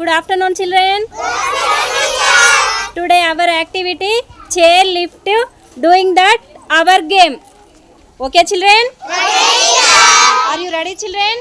Good afternoon, children. Today our activity chair lift doing that our game. Okay, children? Are you ready, children?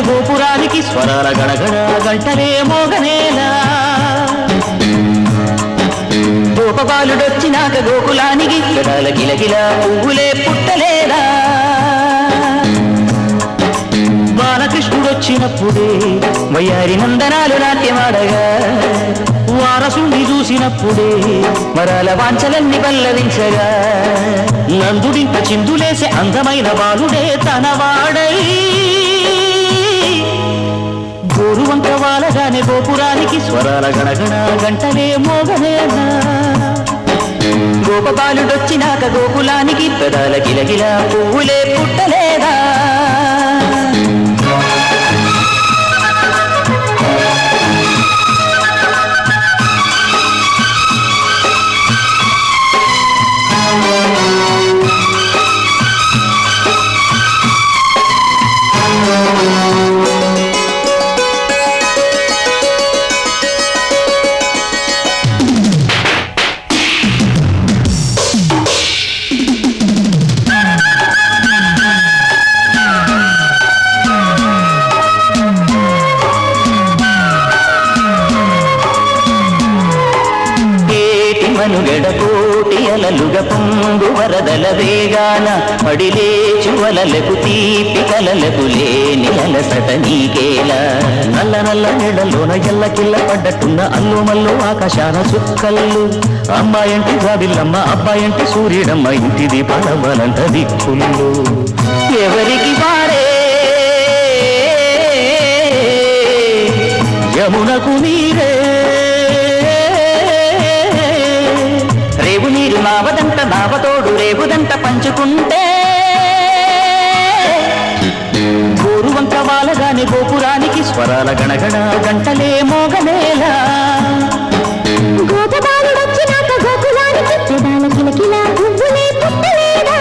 గోపురానికి స్వరాల గడగడ గంటలే మోగనేలా గోపబాలుడొచ్చినాక గోకులానికి గడాల గిలగిల పువ్వులే పుట్టలేదా బాలకృష్ణుడొచ్చినప్పుడే వయ్యారి నందనాలు నాట్యమాడగా వారసుని చూసినప్పుడే మరాల వాంఛలన్నీ పల్లవించగా నందుడింత చిందులేసే అందమైన బాలుడే తనవాడై గోరువంక వాలగానే గోపురానికి స్వరాల గణగణ గంటలే మోగనేనా గోపబాలుడొచ్చినాక గోకులానికి పెదాల గిలగిల పువ్వులే పుట్టలేదా మనుగడకోటి అలలుగ పొంగు వరదల వేగాన పడిలేచు వలలకు తీపి కలలకు లేని అలసట నీకేలా నల్ల నల్ల నెడలోన ఎల్లకిల్ల పడ్డట్టున్న అల్లు మల్లు ఆకాశాన చుక్కల్లు అమ్మాయంటి జాబిల్లమ్మ అబ్బాయంటి సూర్యుడమ్మ ఇంటి దీపాల బలంట దిక్కులు ఎవరికి వారే యమునకు నీరే రేవు నీరు నావదంట నావతోడు రేవుదంట పంచుకుంటే గోరువంక వాలగానే గోపురానికి స్వరాల గణగణ గంటలే మోగనేలా గోపబాలుడొచ్చినాక గోకులానికి పెదాల కిలకిల పువ్వులే పుట్టలేదా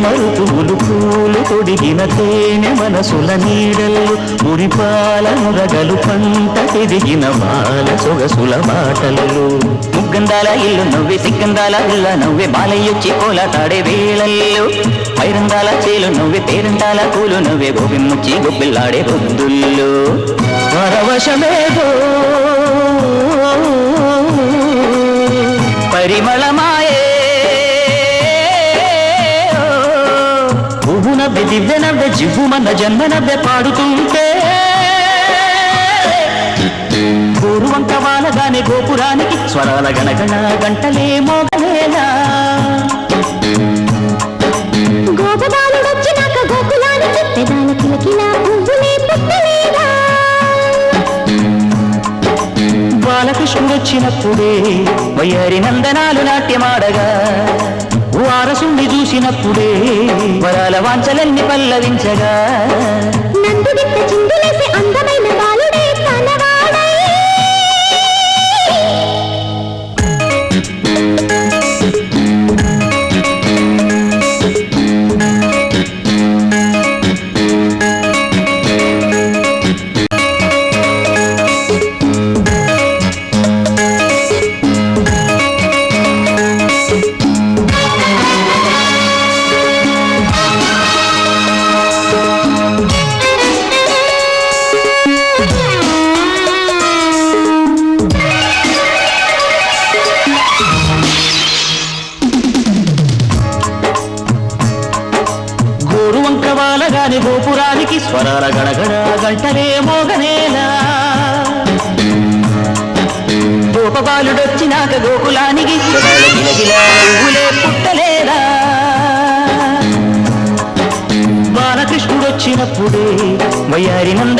మరుతువులు పూలు తొడిగిన తేనె మనసుల నీడల్లు మురిపాల మురగలు పంట తిరిగిన బాల సొగసుల మాటలు ముగ్గందాల ఇల్లు నవ్వే సిగ్గందాల ఇల్ల నవ్వే బాలయ్యొచ్చి కోలాటాడే వేళల్లో పైరందాల చేలు నవ్వే పేరందాల పూలు నవ్వే గోపిమ్ముచ్చి గొబ్బిల్లాడే బొద్దుల్లో పరవశమేదో పరిమళమాయే పువ్వు నవ్వె దివ్య నవ్వె జివ్వుమన్న జన్మ నవ్వె పాడుతుంటే గోరువంక వాలగానే గోపురానికి స్వరాల గణగణ గంటలే మోగనేలా గోపబాలుడొచ్చినాక గోకులానికి పెదాల కిలకిల పువ్వులే పుట్టలేదా బాలకృష్ణుడొచ్చినప్పుడే వయ్యారి నందనాలు నాట్యమాడగా వారసుని చూసినప్పుడే వరాల వాంఛలన్నీ పల్లవించగా నందుడింత చిందులేసే అందమైన బాలుడే తనవాడై గోపురానికి స్వరాల గణగణ గంటలే మోగనేలా గోపబాలుడొచ్చినాక గోకులానికి పెదాల గిలగిలా పువ్వులే పుట్టలేదా బాలకృష్ణుడొచ్చినప్పుడే వయ్యారి నంద